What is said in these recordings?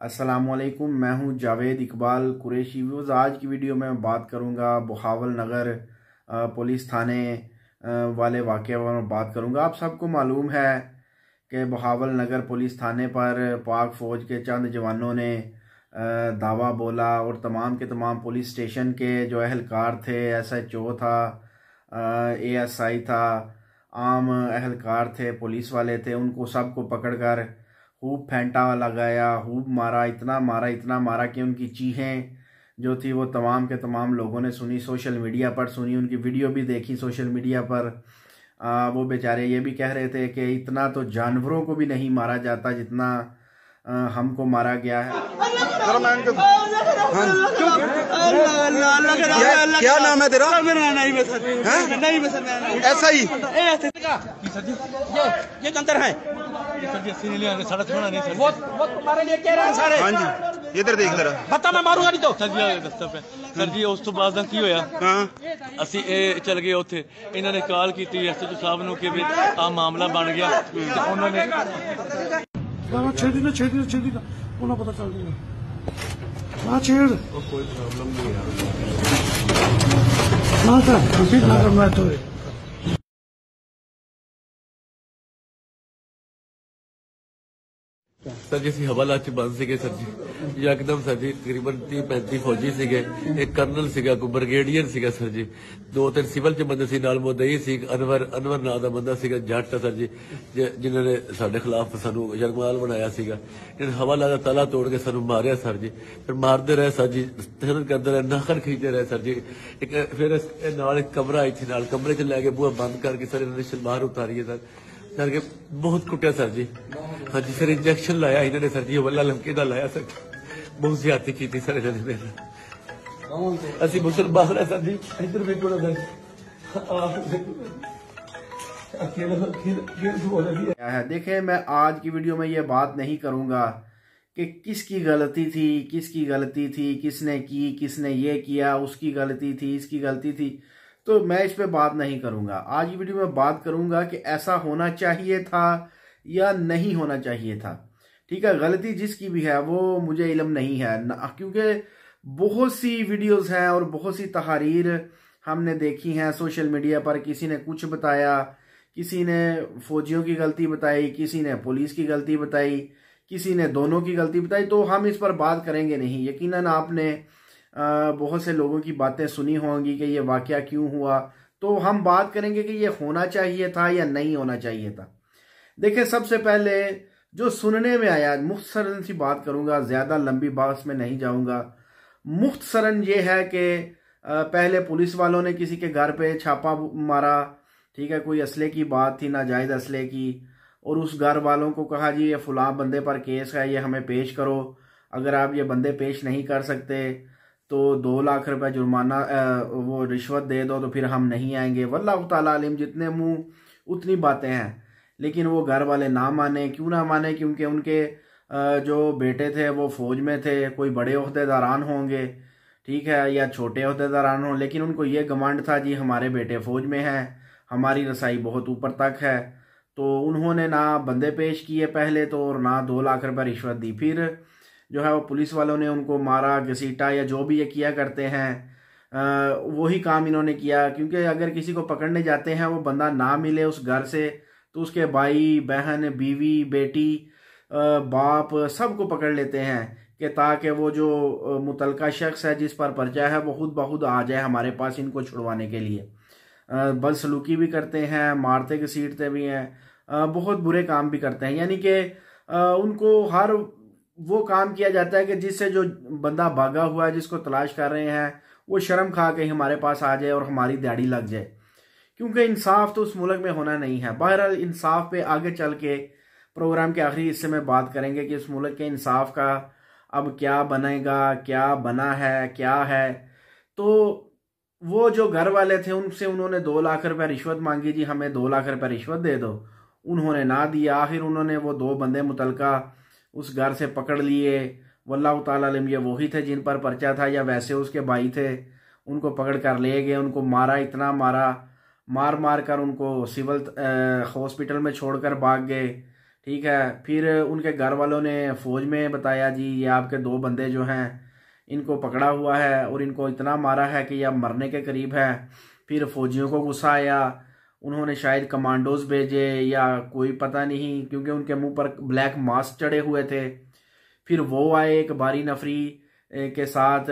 अस्सलामुअलैकुम, मैं हूं जावेद इकबाल कुरैशी। व्यूज़, आज की वीडियो में बात करूंगा बहावल नगर पुलिस थाने वाले वाक़े में बात करूंगा। आप सबको मालूम है कि बहावल नगर पुलिस थाने पर पाक फ़ौज के चंद जवानों ने दावा बोला और तमाम के तमाम पुलिस स्टेशन के जो अहलकार थे, SHO था, ASI था, आम अहलकार थे, पुलिस वाले थे, उनको सबको पकड़कर खूब फेंटा लगाया, खूब मारा, इतना मारा कि उनकी चीखें जो थी वो तमाम के तमाम लोगों ने सुनी, सोशल मीडिया पर सुनी, उनकी वीडियो भी देखी सोशल मीडिया पर। वो बेचारे ये भी कह रहे थे कि इतना तो जानवरों को भी नहीं मारा जाता जितना हमको मारा गया है। क्या नाम है तेरा? ऐसा ही ये अंदर है वो तुम्हारे लिए कह रहे हैं सारे। हाँ जी, इधर देख जरा। बता, मैं मारूंगा नहीं तो। सर जी उस तो बाद की होया, ਅਸੀਂ ਇਹ ਚਲ ਗਏ ਉੱਥੇ, ਇਹਨਾਂ ਨੇ ਕਾਲ ਕੀਤੀ SHO ਸਾਹਿਬ ਨੂੰ ਕਿ ਵੀ ਆ ਮਾਮਲਾ ਬਣ ਗਿਆ ਤੇ ਉਹਨਾਂ ਨੇ ਛੇਤੀ ਨਾ ਉਹਨਾਂ ਪਤਾ ਚੱਲ ਜੂਗਾ ਨਾ ਛੇੜ ਕੋਈ ਪ੍ਰੋਬਲਮ ਨਹੀਂ ਯਾਰ ਨਾ ਤਾਂ ਤੁਸੀਂ ਨਾ ਕਰਨਾ तो सर जी ਅਸੀਂ ਹਵਾਲਾ ਚ ਬੰਦ ਸੀਗੇ ਸਰ ਜੀ। ਯਕਦਮ ਸਰ ਜੀ ਤਕਰੀਬਨ 30-35 ਫੌਜੀ ਸੀਗੇ, ਇੱਕ ਕਰਨਲ ਸੀਗਾ, ਕੋਈ ਬ੍ਰਿਗੇਡੀਅਰ ਸੀਗਾ ਸਰ ਜੀ, 2-3 ਸਿਵਲ ਚ ਬੰਦੇ ਸੀ, ਨਾਲ ਮੁਦਈ ਸੀ ਅਨਵਰ ਨਾਂ ਦਾ ਬੰਦਾ ਸੀਗਾ, ਜੱਟ ਸਰ ਜੀ, ਜਿਨ੍ਹਾਂ ਨੇ ਸਾਡੇ ਖਿਲਾਫ ਸਾਨੂੰ ਜਰਮਾਲ ਬਣਾਇਆ ਸੀਗਾ। ਇਹਨਾਂ ਹਵਾਲਾ ਦਾ ਤਾਲਾ ਤੋੜ ਕੇ ਸਾਨੂੰ ਮਾਰਿਆ ਸਰ ਜੀ, ਫਿਰ ਮਾਰਦੇ ਰਹੇ ਸਰ ਜੀ, ਤਹਿਨਤ ਕਰਦੇ ਰਹੇ, ਨਖਰ ਖਿੱਚਦੇ ਰਹੇ ਸਰ ਜੀ। ਫਿਰ ਨਾਲ ਇੱਕ ਕਮਰਾ ਇੱਥੇ ਨਾਲ ਕਮਰੇ ਚ ਲੈ ਕੇ ਬੂਹਾ ਬੰਦ ਕਰਕੇ ਸਰ ਇਹਨਾਂ ਨੇ ਸਲਵਾਰ ਉਤਾਰੀ ਹੈ सर के बहुत कुटिया सर जी। हाँ जी, फिर इंजेक्शन लाया इन्होंने सर जी, वल्ला लमके का लाया सर, बहुत ज्यादती की थी सर इन्होंने। असि मुसलमान है सर जी, इधर भी थोड़ा देखें, मैं आज की वीडियो में ये बात नहीं करूंगा कि किसकी गलती थी, किसने की, किसने ये किया, उसकी गलती थी, इसकी गलती थी, तो मैं इस पे बात नहीं करूंगा। आज की वीडियो में बात करूंगा कि ऐसा होना चाहिए था या नहीं होना चाहिए था। ठीक है, गलती जिसकी भी है वो मुझे इल्म नहीं है, क्योंकि बहुत सी वीडियोस हैं और बहुत सी तहरीर हमने देखी हैं सोशल मीडिया पर। किसी ने कुछ बताया, किसी ने फौजियों की गलती बताई, किसी ने पुलिस की गलती बताई, किसी ने दोनों की गलती बताई। तो हम इस पर बात करेंगे नहीं। यकीनन आपने बहुत से लोगों की बातें सुनी होंगी कि ये वाकया क्यों हुआ, तो हम बात करेंगे कि ये होना चाहिए था या नहीं होना चाहिए था। देखिए, सबसे पहले जो सुनने में आया, मुख्तसरन सी बात करूंगा, ज्यादा लंबी बात में नहीं जाऊंगा। मुख्तसरन ये है कि पहले पुलिस वालों ने किसी के घर पे छापा मारा, ठीक है, कोई असले की बात थी, नाजायज असले की, और उस घर वालों को कहा जी ये फलां बंदे पर केस है, ये हमें पेश करो, अगर आप ये बंदे पेश नहीं कर सकते तो 2 लाख रुपए जुर्माना वो रिश्वत दे दो, तो फिर हम नहीं आएंगे। वल्लाह ताला आलिम, जितने मुंह उतनी बातें हैं। लेकिन वो घर वाले ना माने, क्यों ना माने? क्योंकि उनके जो बेटे थे वो फौज में थे, कोई बड़े ओहदेदारान होंगे, ठीक है, या छोटे ओहदेदारान हों, लेकिन उनको ये घमंड था जी हमारे बेटे फौज में हैं, हमारी रसाई बहुत ऊपर तक है। तो उन्होंने ना बंदे पेश किए पहले तो, और ना 2 लाख रुपए रिश्वत दी। फिर जो है वो पुलिस वालों ने उनको मारा, घसीटा, या जो भी ये किया करते हैं वही काम इन्होंने किया। क्योंकि अगर किसी को पकड़ने जाते हैं, वो बंदा ना मिले उस घर से, तो उसके भाई बहन, बीवी, बेटी, बाप सबको पकड़ लेते हैं कि ताकि वो जो मुतलका शख्स है जिस पर पर्चा है वो खुद ब खुद आ जाए हमारे पास इनको छुड़वाने के लिए। बदसलूकी भी करते हैं, मारते घसीटते भी हैं, बहुत बुरे काम भी करते हैं। यानी कि उनको हर वो काम किया जाता है कि जिससे जो बंदा भागा हुआ है, जिसको तलाश कर रहे हैं, वो शर्म खा के हमारे पास आ जाए और हमारी दिहाड़ी लग जाए। क्योंकि इंसाफ तो उस मुल्क में होना नहीं है। बहरहाल इंसाफ पे आगे चल के प्रोग्राम के आखिरी हिस्से में बात करेंगे कि इस मुल्क के इंसाफ का अब क्या बनेगा, क्या बना है, क्या है। तो वो जो घर वाले थे उनसे उन्होंने 2 लाख रुपए रिश्वत मांगी, जी हमें 2 लाख रुपए रिश्वत दे दो। उन्होंने ना दिया। आखिर उन्होंने वो 2 बंदे मुतलका उस घर से पकड़ लिए। वल्लाह ताला अलम, ये वही थे जिन पर पर्चा था या वैसे उसके भाई थे। उनको पकड़ कर ले गए, उनको मारा, इतना मारा, मार कर उनको सिविल हॉस्पिटल में छोड़कर भाग गए। ठीक है। फिर उनके घर वालों ने फौज में बताया जी ये आपके 2 बंदे जो हैं इनको पकड़ा हुआ है और इनको इतना मारा है कि ये अब मरने के करीब है। फिर फौजियों को गुस्सा आया, उन्होंने शायद कमांडोज भेजे या कोई पता नहीं, क्योंकि उनके मुंह पर ब्लैक मास्क चढ़े हुए थे। फिर वो आए एक भारी नफरी के साथ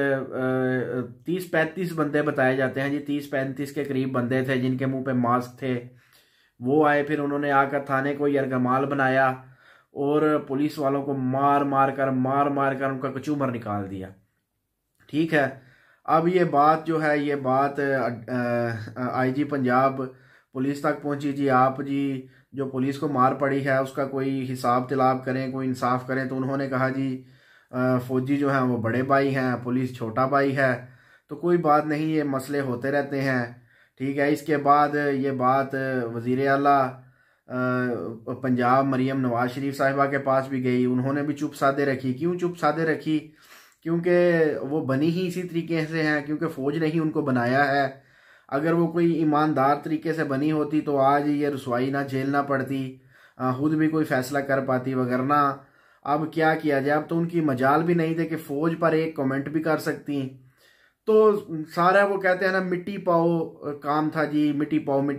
30-35 बंदे बताए जाते हैं जी, 30-35 के करीब बंदे थे जिनके मुंह पे मास्क थे। वो आए, फिर उन्होंने आकर थाने को यरगमाल बनाया और पुलिस वालों को मार मार कर उनका कचूमर निकाल दिया। ठीक है। अब ये बात जो है, ये बात आईजी पंजाब पुलिस तक पहुंची जी। आप जी जो पुलिस को मार पड़ी है उसका कोई हिसाब तिलाब करें, कोई इंसाफ करें। तो उन्होंने कहा जी फौजी जो हैं वो बड़े भाई हैं, पुलिस छोटा भाई है, तो कोई बात नहीं, ये मसले होते रहते हैं। ठीक है। इसके बाद ये बात वज़ीर आला पंजाब मरियम नवाज शरीफ साहिबा के पास भी गई, उन्होंने भी चुप साधे रखी। क्यों चुप साधे रखी? क्योंकि वो बनी ही इसी तरीके से हैं, क्योंकि फ़ौज ने ही उनको बनाया है। अगर वो कोई ईमानदार तरीके से बनी होती तो आज ये रसवाई ना झेलना पड़ती, खुद भी कोई फैसला कर पाती। वगरना अब क्या किया जाए, अब तो उनकी मजाल भी नहीं थे कि फ़ौज पर एक कमेंट भी कर सकती। तो सारा वो कहते हैं ना मिट्टी पाओ काम था जी, मिट्टी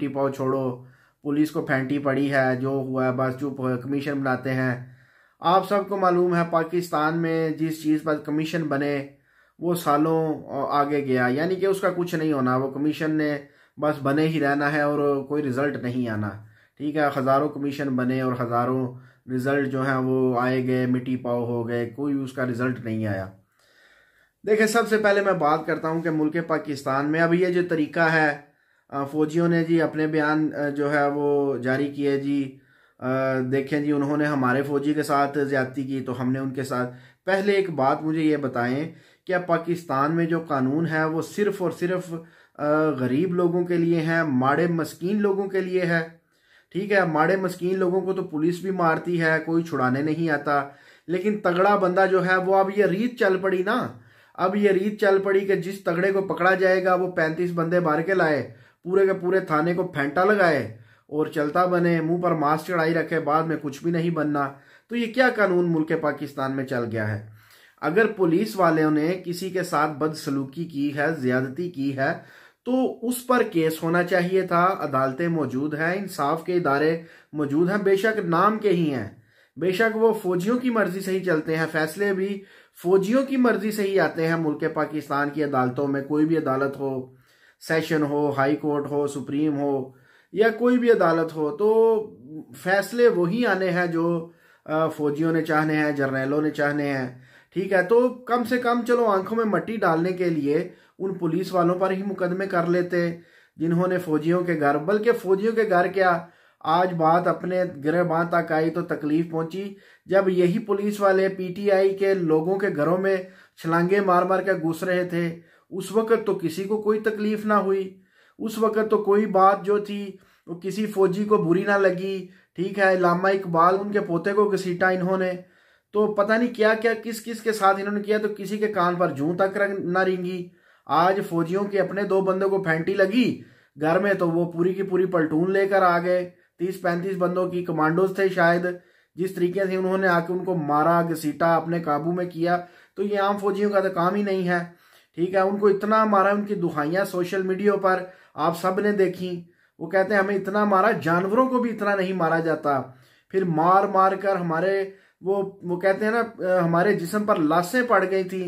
पाओ छोड़ो, पुलिस को फेंटी पड़ी है, जो हुआ है बस चुप हो, कमीशन बनाते हैं। आप सबको मालूम है पाकिस्तान में जिस चीज़ पर कमीशन बने वो सालों आगे गया, यानी कि उसका कुछ नहीं होना, वो कमीशन ने बस बने ही रहना है और कोई रिज़ल्ट नहीं आना। ठीक है। हज़ारों कमीशन बने और हज़ारों रिज़ल्ट जो हैं वो आए गए, मिट्टी पाओ हो गए, कोई उसका रिज़ल्ट नहीं आया। देखिए, सबसे पहले मैं बात करता हूं कि मुल्क पाकिस्तान में अब ये जो तरीका है, फ़ौजियों ने जी अपने बयान जो है वो जारी किए जी। देखें जी, उन्होंने हमारे फ़ौजी के साथ ज़्यादती की तो हमने उनके साथ। पहले एक बात मुझे ये बताएं, क्या पाकिस्तान में जो कानून है वो सिर्फ़ और सिर्फ गरीब लोगों के लिए है, माड़े मस्कीन लोगों के लिए है? ठीक है। माड़े मस्कीन लोगों को तो पुलिस भी मारती है, कोई छुड़ाने नहीं आता, लेकिन तगड़ा बंदा जो है वो, अब ये रीत चल पड़ी ना, अब ये रीत चल पड़ी कि जिस तगड़े को पकड़ा जाएगा वो 35 बंदे मार के लाए, पूरे के पूरे थाने को फेंटा लगाए और चलता बने, मुंह पर मास्क चढ़ाई रखे, बाद में कुछ भी नहीं बनना। तो ये क्या कानून मुल्क पाकिस्तान में चल गया है? अगर पुलिस वालों ने किसी के साथ बदसलूकी की है, ज्यादती की है, तो उस पर केस होना चाहिए था। अदालतें मौजूद हैं, इंसाफ के इदारे मौजूद हैं, बेशक नाम के ही हैं, बेशक वो फौजियों की मर्जी से ही चलते हैं, फैसले भी फौजियों की मर्जी से ही आते हैं मुल्क पाकिस्तान की अदालतों में। कोई भी अदालत हो, सेशन हो, हाई कोर्ट हो, सुप्रीम हो या कोई भी अदालत हो, तो फैसले वही आने हैं जो फौजियों ने चाहने हैं, जर्नैलों ने चाहने हैं। ठीक है। तो कम से कम चलो आंखों में मट्टी डालने के लिए उन पुलिस वालों पर ही मुकदमे कर लेते जिन्होंने फौजियों के घर, बल्कि फौजियों के घर क्या, आज बात अपने गिरबान तक आई तो तकलीफ पहुंची जब यही पुलिस वाले पीटीआई के लोगों के घरों में छलांगे मार मार के घुस रहे थे। उस वक्त तो किसी को कोई तकलीफ ना हुई, उस वक्त तो कोई बात जो थी वो किसी फौजी को बुरी ना लगी। ठीक है। अल्लामा इकबाल, उनके पोते को घसीटा इन्होंने, तो पता नहीं क्या क्या किस किस के साथ इन्होंने किया, तो किसी के कान पर जूं तक ना रिंगी। आज फौजियों के अपने 2 बंदों को फेंटी लगी घर में, तो वो पूरी की पूरी पलटून लेकर आ गए, 30-35 बंदों की, कमांडोज थे शायद। जिस तरीके से उन्होंने आके उनको मारा, घसीटा, अपने काबू में किया, तो ये आम फौजियों का तो काम ही नहीं है। ठीक है। उनको इतना मारा, उनकी दुहाइयां सोशल मीडिया पर आप सब ने देखी। वो कहते हैं हमें इतना मारा, जानवरों को भी इतना नहीं मारा जाता। फिर मार मार कर हमारे वो कहते हैं ना, हमारे जिस्म पर लाशें पड़ गई थी।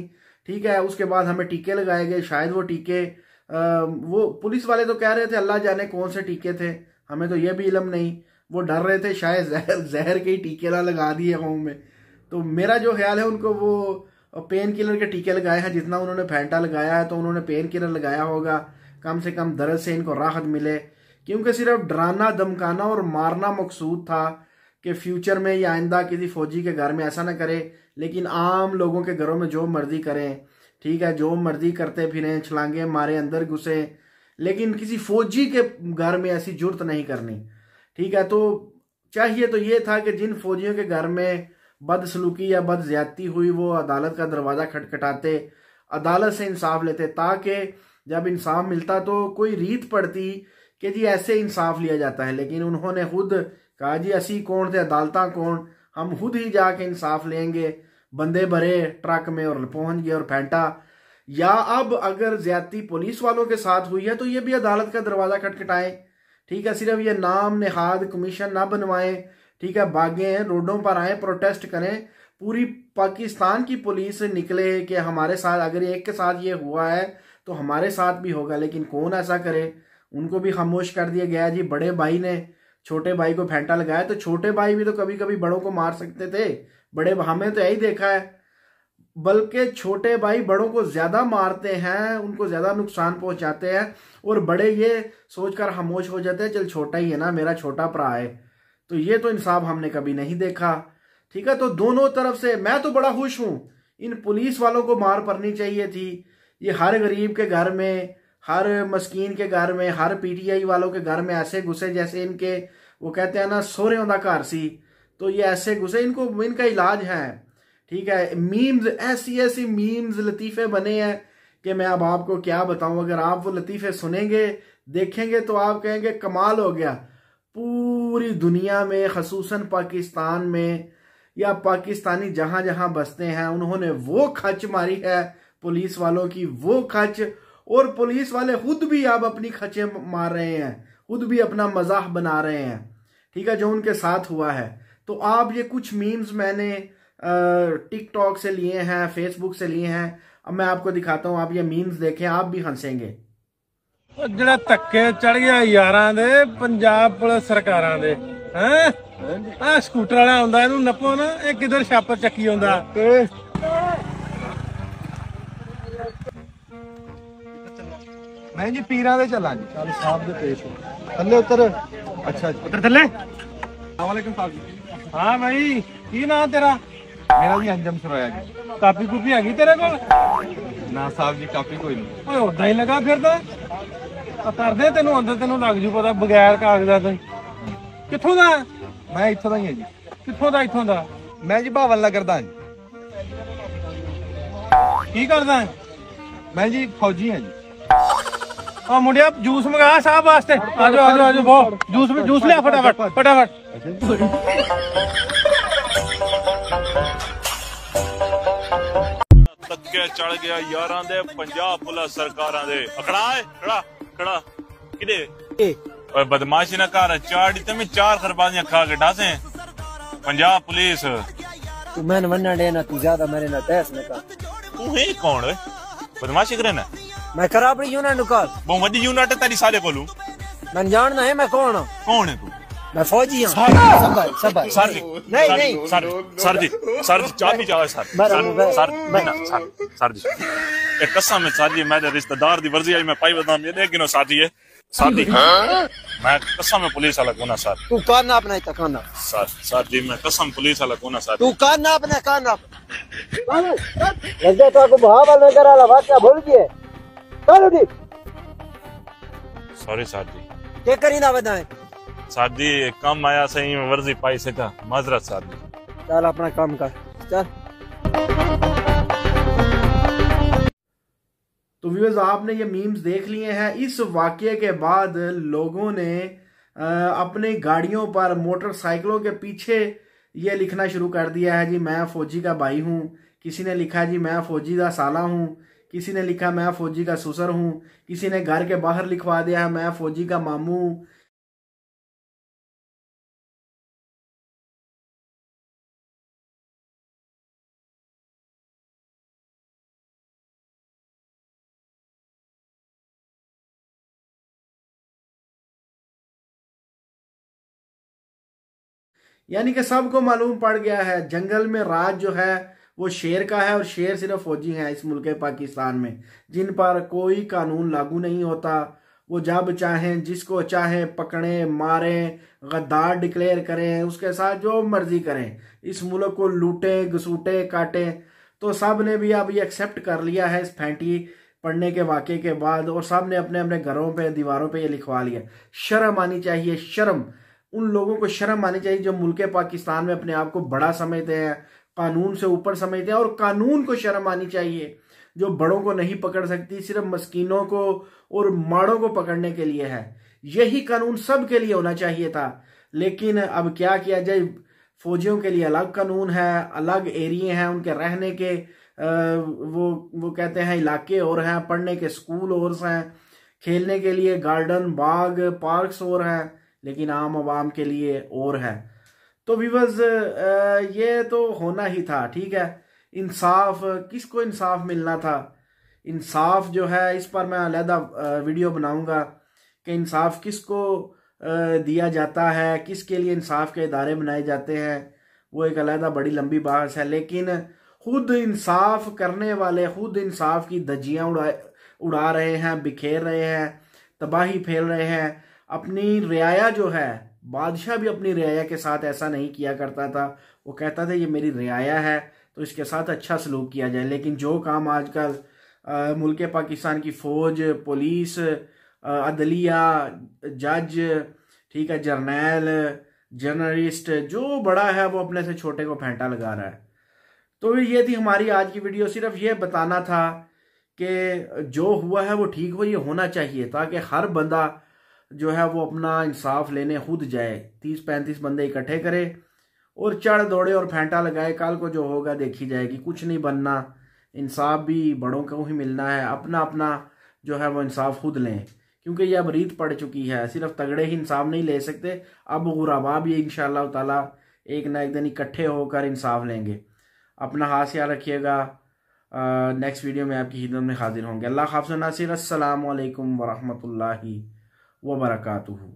ठीक है। उसके बाद हमें टीके लगाए गए, शायद वो टीके वो पुलिस वाले तो कह रहे थे अल्लाह जाने कौन से टीके थे, हमें तो ये भी इल्म नहीं। वो डर रहे थे शायद जहर के ही टीके ना लगा दिए हों में। तो मेरा जो ख्याल है उनको वो पेन किलर के टीके लगाए हैं, जितना उन्होंने फैंटा लगाया है तो उन्होंने पेन किलर लगाया होगा, कम से कम दर्द से इनको राहत मिले। क्योंकि सिर्फ डराना, धमकाना और मारना मकसूद था कि फ्यूचर में या आइंदा किसी फौजी के घर में ऐसा ना करे, लेकिन आम लोगों के घरों में जो मर्जी करें। ठीक है। जो मर्जी करते फिरें, छलांगे मारे, अंदर घुसे, लेकिन किसी फौजी के घर में ऐसी जुर्त नहीं करनी। ठीक है। तो चाहिए तो ये था कि जिन फौजियों के घर में बदसलूकी या बदज्यादती हुई वो अदालत का दरवाज़ा खटखटाते, अदालत से इंसाफ लेते, ताकि जब इंसाफ मिलता तो कोई रीत पड़ती कि जी ऐसे इंसाफ लिया जाता है। लेकिन उन्होंने खुद कहा जी असी कौन थे अदालतां कौन, हम खुद ही जाके इंसाफ लेंगे। बंदे भरे ट्रक में और पहुंच गए और फेंटा। या अब अगर ज्यादती पुलिस वालों के साथ हुई है तो ये भी अदालत का दरवाजा खटखटाएं, ठीक है। सिर्फ ये नाम नेहाद कमीशन ना बनवाएं, ठीक है। भागें, रोडों पर आए, प्रोटेस्ट करें। पूरी पाकिस्तान की पुलिस निकले कि हमारे साथ अगर एक के साथ ये हुआ है तो हमारे साथ भी होगा, लेकिन कौन ऐसा करे। उनको भी खामोश कर दिया गया जी। बड़े भाई ने छोटे भाई को फेंटा लगाया, तो छोटे भाई भी तो कभी कभी बड़ों को मार सकते थे। बड़े हमें तो यही देखा है, बल्कि छोटे भाई बड़ों को ज्यादा मारते हैं, उनको ज्यादा नुकसान पहुंचाते हैं, और बड़े ये सोचकर खामोश हो जाते हैं चल छोटा ही है ना, मेरा छोटा भरा है। तो ये तो इंसाफ हमने कभी नहीं देखा, ठीक है। तो दोनों तरफ से मैं तो बड़ा खुश हूं, इन पुलिस वालों को मार पड़नी चाहिए थी। ये हर गरीब के घर में, हर मस्कीन के घर में, हर पीटीआई वालों के घर में ऐसे घुसे जैसे इनके वो कहते हैं ना सोहरे दा घर सी। तो ये ऐसे घुसे, इनको इनका इलाज है, ठीक है। मीम्स ऐसी ऐसी मीम्स लतीफे बने हैं कि मैं अब आपको क्या बताऊं। अगर आप वो लतीफे सुनेंगे देखेंगे तो आप कहेंगे कमाल हो गया। पूरी दुनिया में खसूसन पाकिस्तान में या पाकिस्तानी जहां जहां बसते हैं उन्होंने वो खच मारी है पुलिस वालों की, वो खच। और पुलिस वाले खुद भी अब अपनी खचे मार रहे हैं, खुद भी अपना मजाक बना रहे हैं, ठीक है, जो उनके साथ हुआ है। तो आप ये कुछ मीम्स मैंने टिकटॉक से लिए हैं, फेसबुक से लिए हैं। अब मैं आपको दिखाता हूं, आप ये मीम्स देखें, आप भी हंसेंगे। ਜਿਹੜਾ ਧੱਕੇ ਚੜ ਗਿਆ ਯਾਰਾਂ ਦੇ ਪੰਜਾਬ ਪੁਲਿਸ ਸਰਕਾਰਾਂ ਦੇ ਹੈ ਆ ਸਕੂਟਰ ਵਾਲਾ ਆਉਂਦਾ ਇਹਨੂੰ ਨੱਪੋ ਨਾ, ਇਹ ਕਿਧਰ ਛਾਪਰ ਚੱਕੀ ਆਉਂਦਾ। मैं जी पीरा दे चला जी। चल साहब दे पेश थल्ले उतर। अच्छा जी ਉਧਰ ਥੱਲੇ। ਵਾਲੇਕੁਮ ਸਾहब जी। हाँ भाई की नाम तेरा? मेरा जी अंजम सुराया जी। ਕਾਪੀ ਕੂਪੀ ਹੈਗੀ ਤੇਰੇ ਕੋਲ? ना साहब जी काफी कोई नहीं। ਓਏ ਉਦਾਂ ਹੀ ਲੱਗਾ ਫਿਰਦਾ। ਕਰਦੇ ਤੈਨੂੰ ਅੰਦਰ ਤੈਨੂੰ ਲੱਗ ਜੂ ਪਤਾ ਬਗੈਰ ਕਾਗਜ਼ਾਂ ਤੋਂ। ਕਿੱਥੋਂ ਦਾ? मैं इत्थों दा ही हां जी। ਕਿੱਥੋਂ ਦਾ? ਇੱਥੋਂ ਦਾ। मैं जी भावल नगर दा जी। ਕੀ ਕਰਦਾ? मैं जी फौजी हां जी। ਆ ਮੁੰਡਿਆ ਜੂਸ ਮੰਗਾ ਸਾਹਿਬ ਵਾਸਤੇ। ਆਜੋ ਆਜੋ ਆਜੋ ਬਹੁਤ ਜੂਸ ਲਿਆ ਫਟਾਫਟ ਫਟਾਫਟ। ਧੱਕੇ ਚੜ ਗਿਆ ਯਾਰਾਂ ਦੇ ਪੰਜਾਬ ਪੁਲਿਸ ਸਰਕਾਰਾਂ ਦੇ। ਅਖੜਾ ਹੈ ਖੜਾ ਖੜਾ ਕਿਦੇ ਓਏ ਬਦਮਾਸ਼ੀ ਨਾ ਕਰ। ਚਾੜੀ ਤੇ ਮੈਂ 4 ਖਰਬਾਜ਼ੀਆਂ ਖਾ ਕੇ ਡਾਸੇ पंजाब पुलिस। तू मैंने वन्ना देना, तू ज्यादा मेरे ना बहस न कर। तू है कौन है बदमाशी करे ना? मैं करा अपनी यूनिट निकाल। बहुत वड्डी यूनिट है तेरी साले कोलू। मैं जानना है मैं कौन हूं। कौन है तू? मैं फौजी हूं। सब सर जी नहीं नहीं सर जी चाबी चाहे सर जी एक कसम है सर जी, मेरे रिश्तेदार दी वर्जी आज मैं पाई बदाम ये देख गिनो साथी है साथी। मैं कसम है पुलिस वाला कोना सर। तू करना अपना ही तकाना सर जी मैं कसम पुलिस वाला कोना सर। तू करना अपना करना लगे तो को भाव नगर वाला वाक्या भूल गए। चलो जी सॉरी सर जी। के करी ना बताएं सर जी कम आया सही में वर्जी पाई से था माजरत सर जी। चल अपना काम कर चल। तो व्यूअर्स आपने ये मीम्स देख लिए हैं। इस वाकये के बाद लोगों ने अपने गाड़ियों पर मोटरसाइकिलों के पीछे ये लिखना शुरू कर दिया है जी मैं फौजी का भाई हूँ। किसी ने लिखा जी मैं फौजी का साला हूँ, किसी ने लिखा मैं फौजी का ससुर हूँ, किसी ने घर के बाहर लिखवा दिया है मैं फौजी का मामू। यानी कि सबको मालूम पड़ गया है जंगल में राज जो है वो शेर का है और शेर सिर्फ फौजी हैं इस मुल्क पाकिस्तान में, जिन पर कोई कानून लागू नहीं होता। वो जब चाहें जिसको चाहें पकड़ें मारें, गद्दार डिक्लेयर करें, उसके साथ जो मर्जी करें, इस मुल्क को लूटें घसूटें काटें। तो सब ने भी अब ये एक्सेप्ट कर लिया है इस फैंटी पढ़ने के वाक़े के बाद, और सब ने अपने अपने घरों पे दीवारों पे ये लिखवा लिया। शर्म आनी चाहिए, शर्म। उन लोगों को शर्म आनी चाहिए जो मुल्क पाकिस्तान में अपने आप को बड़ा समझते हैं, कानून से ऊपर समझते हैं। और कानून को शर्म आनी चाहिए जो बड़ों को नहीं पकड़ सकती, सिर्फ मस्कीनों को और माड़ों को पकड़ने के लिए है। यही कानून सब के लिए होना चाहिए था। लेकिन अब क्या किया जाए, फौजियों के लिए अलग कानून है, अलग एरिए हैं, उनके रहने के वो कहते हैं इलाके और हैं, पढ़ने के स्कूल और हैं, खेलने के लिए गार्डन बाग पार्क्स और हैं, लेकिन आम आवाम के लिए और है। तो व्यूअर्स ये तो होना ही था, ठीक है। इंसाफ, किसको इंसाफ मिलना था? इंसाफ जो है इस पर मैं अलहदा वीडियो बनाऊंगा कि इंसाफ किसको दिया जाता है, किसके लिए इंसाफ के इदारे बनाए जाते हैं, वो एक अलहदा बड़ी लंबी बहस है। लेकिन खुद इंसाफ करने वाले खुद इंसाफ की धज्जियां उड़ा रहे हैं, बिखेर रहे हैं, तबाही फैल रहे हैं। अपनी रियाया जो है, बादशाह भी अपनी रियाया के साथ ऐसा नहीं किया करता था। वो कहता था ये मेरी रियाया है तो इसके साथ अच्छा सलूक किया जाए। लेकिन जो काम आजकल मुल्क पाकिस्तान की फौज, पुलिस, अदलिया, जज, ठीक है, जर्नैल, जर्नलिस्ट, जो बड़ा है वो अपने से छोटे को फेंटा लगा रहा है। तो ये थी हमारी आज की वीडियो। सिर्फ ये बताना था कि जो हुआ है वो ठीक हो, ये होना चाहिए, ताकि हर बंदा जो है वो अपना इंसाफ लेने खुद जाए, 30-35 बंदे इकट्ठे करे और चढ़ दौड़े और फेंटा लगाए। कल को जो होगा देखी जाएगी, कुछ नहीं बनना, इंसाफ भी बड़ों को ही मिलना है। अपना अपना जो है वो इंसाफ खुद लें, क्योंकि ये अब रीत पड़ चुकी है। सिर्फ तगड़े ही इंसाफ नहीं ले सकते, अब गुराबा भी इंशाअल्लाह ताला एक ना एक दिन इकट्ठे होकर इंसाफ लेंगे। अपना हाथ याद रखिएगा। नेक्स्ट वीडियो में आपकी खिदमत में हाजिर होंगे। अल्लाह हाफ़िज़ नासिर। अस्सलामु अलैकुम वरहमतुल्लाहि वबरकातुहू।